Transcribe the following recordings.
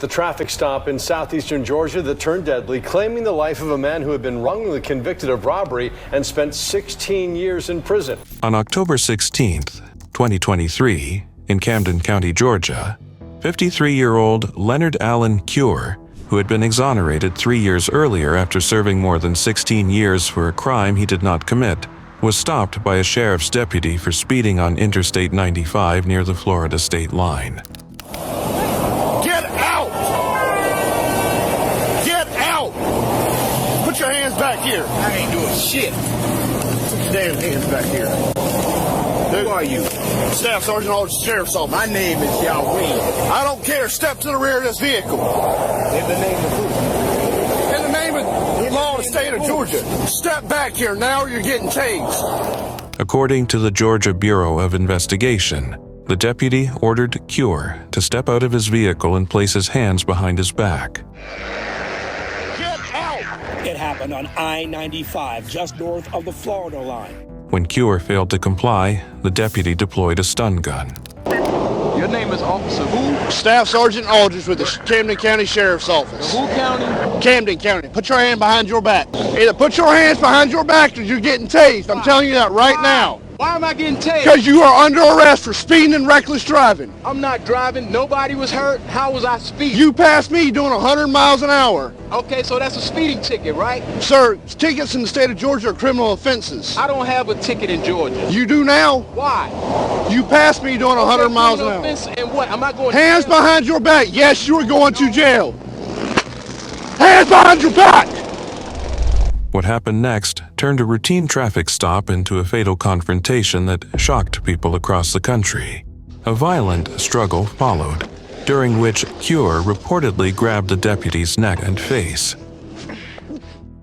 The traffic stop in southeastern Georgia that turned deadly, claiming the life of a man who had been wrongly convicted of robbery and spent 16 years in prison. On October 16, 2023, in Camden County, Georgia, 53-year-old Leonard Allen Cure, who had been exonerated 3 years earlier after serving more than 16 years for a crime he did not commit, was stopped by a sheriff's deputy for speeding on Interstate 95 near the Florida state line. Get out! Get out! Put your hands back here. I ain't doing shit. Put your damn hands back here. Who are you? Staff Sergeant Aldridge, Sheriff's Office. My name is Yahweh. I don't care. Step to the rear of this vehicle. In the name of who? In the name of the law of the state of Georgia. Step back here now or you're getting tased. According to the Georgia Bureau of Investigation, the deputy ordered Cure to step out of his vehicle and place his hands behind his back. Get out! It happened on I-95, just north of the Florida line. When Cure failed to comply, the deputy deployed a stun gun. Your name is Officer who? Staff Sergeant Aldridge with the Camden County Sheriff's Office. Who county? Camden County. Put your hand behind your back. Either put your hands behind your back or you're getting tased. I'm telling you that right now. Why am I getting tased? Because you are under arrest for speeding and reckless driving. I'm not driving. Nobody was hurt. How was I speeding? You passed me doing 100 miles an hour. Okay, so that's a speeding ticket, right? Sir, tickets in the state of Georgia are criminal offenses. I don't have a ticket in Georgia. You do now? Why? You passed me doing 100 miles an hour. Offense, and what? Am I going Hands to jail? behind your back. Yes, you are going to jail. Hands behind your back. What happened next turned a routine traffic stop into a fatal confrontation that shocked people across the country. A violent struggle followed, during which Cure reportedly grabbed the deputy's neck and face.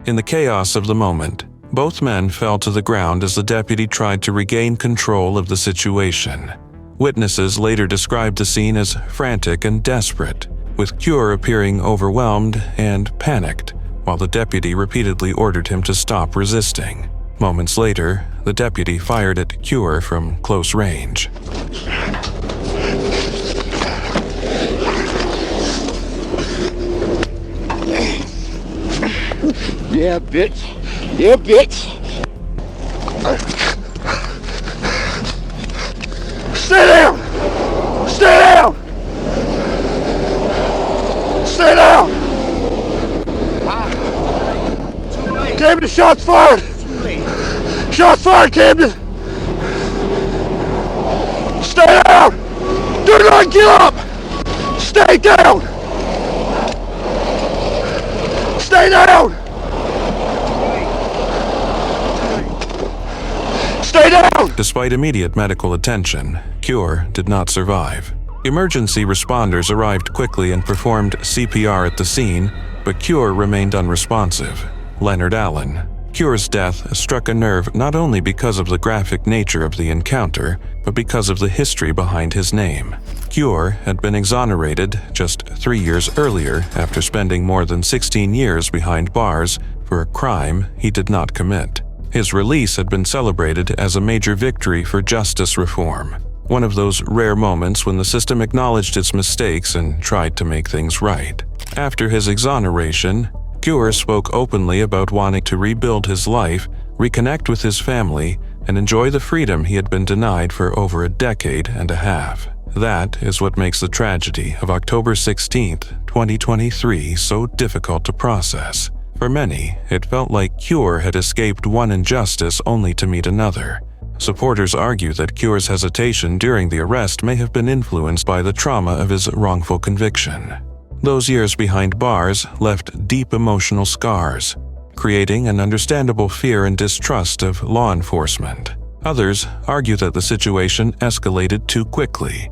In the chaos of the moment, both men fell to the ground as the deputy tried to regain control of the situation. Witnesses later described the scene as frantic and desperate, with Cure appearing overwhelmed and panicked, while the deputy repeatedly ordered him to stop resisting. Moments later, the deputy fired at Cure from close range. Yeah, bitch. Yeah, bitch. Stay down! Stay down! Stay down! Camden, shots fired! Shots fired, Camden! Stay down! Do not get up! Stay down! Stay down! Stay down! Despite immediate medical attention, Cure did not survive. Emergency responders arrived quickly and performed CPR at the scene, but Cure remained unresponsive. Leonard Allen. Cure's death struck a nerve not only because of the graphic nature of the encounter, but because of the history behind his name. Cure had been exonerated just 3 years earlier after spending more than 16 years behind bars for a crime he did not commit. His release had been celebrated as a major victory for justice reform, one of those rare moments when the system acknowledged its mistakes and tried to make things right. After his exoneration, Cure spoke openly about wanting to rebuild his life, reconnect with his family, and enjoy the freedom he had been denied for over a decade and a half. That is what makes the tragedy of October 16, 2023 so difficult to process. For many, it felt like Cure had escaped one injustice only to meet another. Supporters argue that Cure's hesitation during the arrest may have been influenced by the trauma of his wrongful conviction. Those years behind bars left deep emotional scars, creating an understandable fear and distrust of law enforcement. Others argue that the situation escalated too quickly,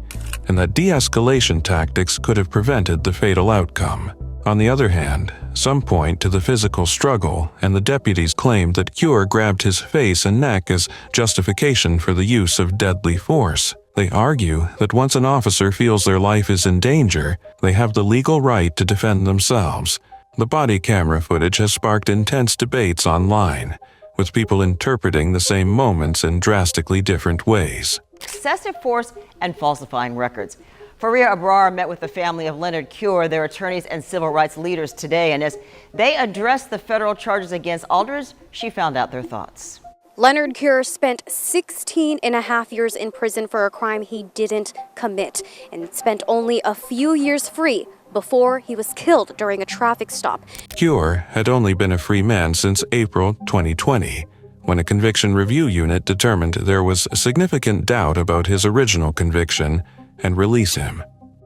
and that de-escalation tactics could have prevented the fatal outcome. On the other hand, some point to the physical struggle, and the deputies claimed that Cure grabbed his face and neck as justification for the use of deadly force. They argue that once an officer feels their life is in danger, they have the legal right to defend themselves. The body camera footage has sparked intense debates online, with people interpreting the same moments in drastically different ways. Excessive force and falsifying records. Faria Abrar met with the family of Leonard Cure, their attorneys and civil rights leaders today. And as they addressed the federal charges against Aldridge, she found out their thoughts. Leonard Cure spent 16 and a half years in prison for a crime he didn't commit and spent only a few years free before he was killed during a traffic stop. Cure had only been a free man since April 2020, when a conviction review unit determined there was significant doubt about his original conviction and released him.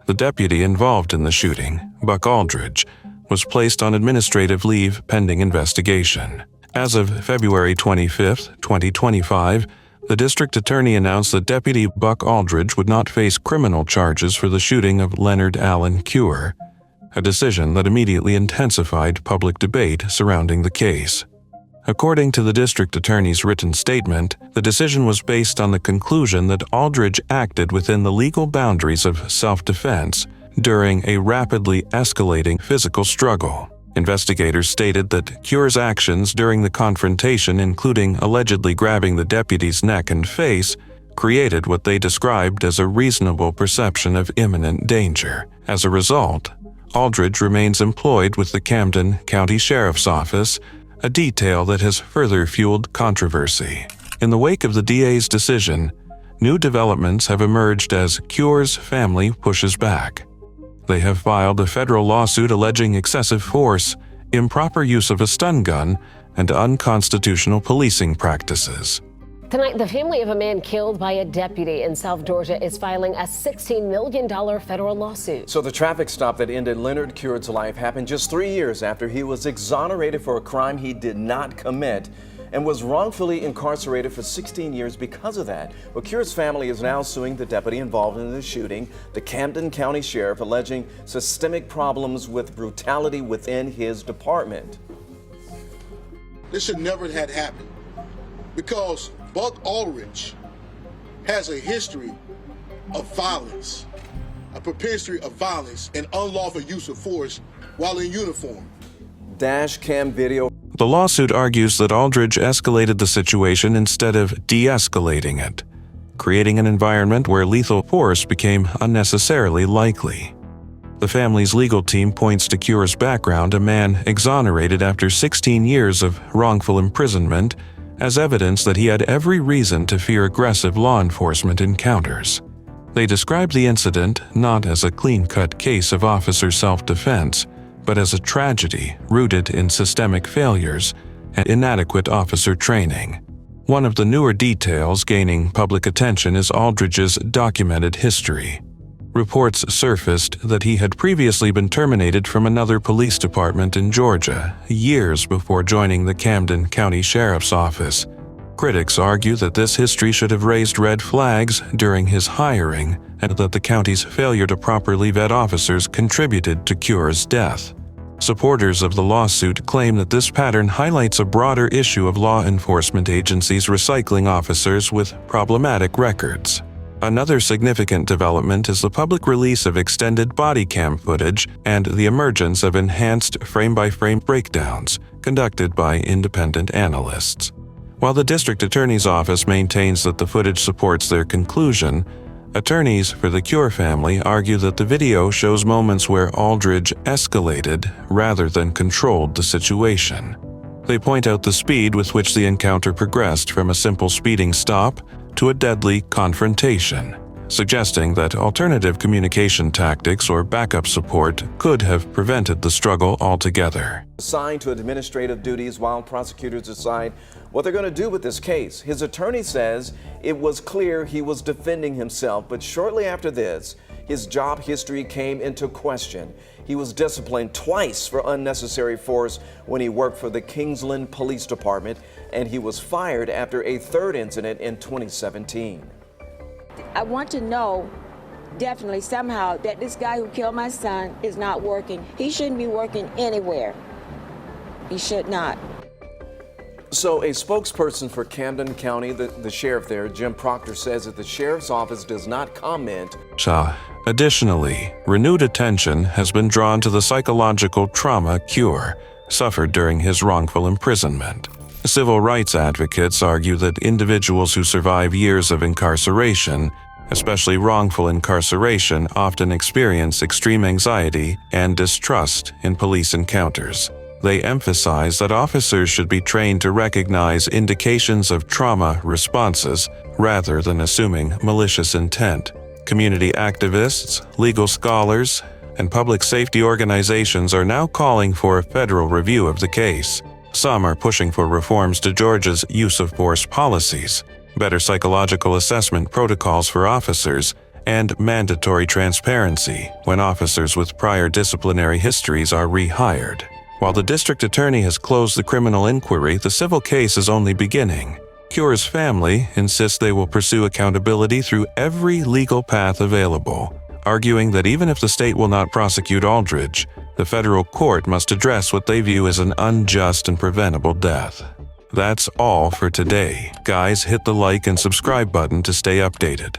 The deputy involved in the shooting, Buck Aldridge, was placed on administrative leave pending investigation. As of February 25, 2025, the district attorney announced that Deputy Buck Aldridge would not face criminal charges for the shooting of Leonard Allen Cure, a decision that immediately intensified public debate surrounding the case. According to the district attorney's written statement, the decision was based on the conclusion that Aldridge acted within the legal boundaries of self-defense during a rapidly escalating physical struggle. Investigators stated that Cure's actions during the confrontation, including allegedly grabbing the deputy's neck and face, created what they described as a reasonable perception of imminent danger. As a result, Aldridge remains employed with the Camden County Sheriff's Office, a detail that has further fueled controversy. In the wake of the DA's decision, new developments have emerged as Cure's family pushes back. They have filed a federal lawsuit alleging excessive force, improper use of a stun gun, and unconstitutional policing practices. Tonight, the family of a man killed by a deputy in South Georgia is filing a $16 million federal lawsuit. So the traffic stop that ended Leonard Cure's life happened just 3 years after he was exonerated for a crime he did not commit and was wrongfully incarcerated for 16 years because of that. Well, Cure's family is now suing the deputy involved in the shooting, the Camden County Sheriff, alleging systemic problems with brutality within his department. This should never have happened because Buck Aldridge has a history of violence, a propensity of violence and unlawful use of force while in uniform. Dash cam video. The lawsuit argues that Aldridge escalated the situation instead of de-escalating it, creating an environment where lethal force became unnecessarily likely. The family's legal team points to Cure's background, a man exonerated after 16 years of wrongful imprisonment, as evidence that he had every reason to fear aggressive law enforcement encounters. They describe the incident not as a clean-cut case of officer self-defense, but as a tragedy rooted in systemic failures and inadequate officer training. One of the newer details gaining public attention is Aldridge's documented history. Reports surfaced that he had previously been terminated from another police department in Georgia years before joining the Camden County Sheriff's Office. Critics argue that this history should have raised red flags during his hiring and that the county's failure to properly vet officers contributed to Cure's death. Supporters of the lawsuit claim that this pattern highlights a broader issue of law enforcement agencies recycling officers with problematic records. Another significant development is the public release of extended Bodycam footage and the emergence of enhanced frame-by-frame breakdowns conducted by independent analysts. While the district attorney's office maintains that the footage supports their conclusion, attorneys for the Cure family argue that the video shows moments where Aldridge escalated rather than controlled the situation. They point out the speed with which the encounter progressed from a simple speeding stop to a deadly confrontation, suggesting that alternative communication tactics or backup support could have prevented the struggle altogether. Assigned to administrative duties while prosecutors decide what they're going to do with this case. His attorney says it was clear he was defending himself, but shortly after this, his job history came into question. He was disciplined twice for unnecessary force when he worked for the Kingsland Police Department, and he was fired after a third incident in 2017. I want to know definitely somehow that this guy who killed my son is not working. He shouldn't be working anywhere. He should not. So a spokesperson for Camden County, the sheriff there, Jim Proctor, says that the sheriff's office does not comment. Additionally, renewed attention has been drawn to the psychological trauma Cure suffered during his wrongful imprisonment. Civil rights advocates argue that individuals who survive years of incarceration especially wrongful incarceration, often experience extreme anxiety and distrust in police encounters. They emphasize that officers should be trained to recognize indications of trauma responses rather than assuming malicious intent. Community activists, legal scholars, and public safety organizations are now calling for a federal review of the case. Some are pushing for reforms to Georgia's use of force policies, better psychological assessment protocols for officers, and mandatory transparency when officers with prior disciplinary histories are rehired. While the district attorney has closed the criminal inquiry, the civil case is only beginning. Cure's family insists they will pursue accountability through every legal path available, arguing that even if the state will not prosecute Aldridge, the federal court must address what they view as an unjust and preventable death. That's all for today. Guys, hit the like and subscribe button to stay updated.